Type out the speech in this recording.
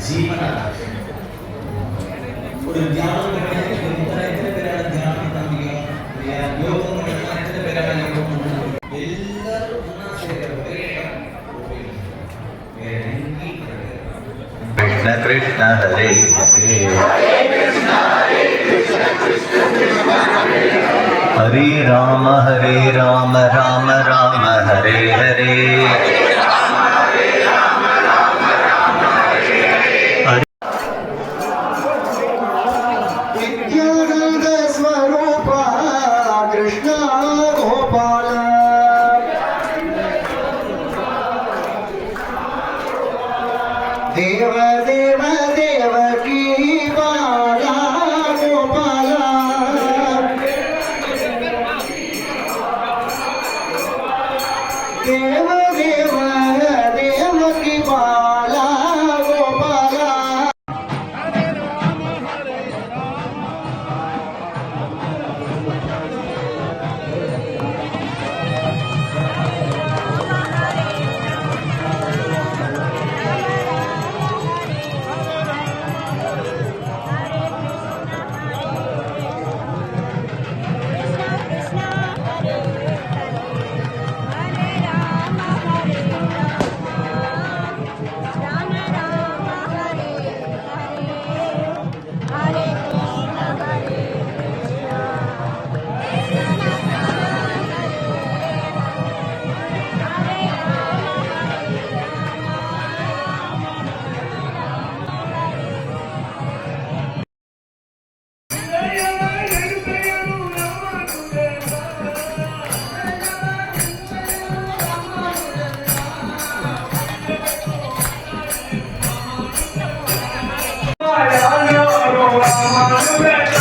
ജീവനാണ്. ഒരു ധ്യാനം എത്ര പേരാണ് ധ്യാനം നൽകുക, യോഗം എത്ര പേരാണ് യോഗം എല്ലാവരും कृष्ण कृष्ण हरे हरे हरे राम राम राम हरे हरे नित्यानंद स्वरूप कृष्ण गोपाल देव देव देवकी बाला गोपाल देव देव देवकी बाला गोपाल Rama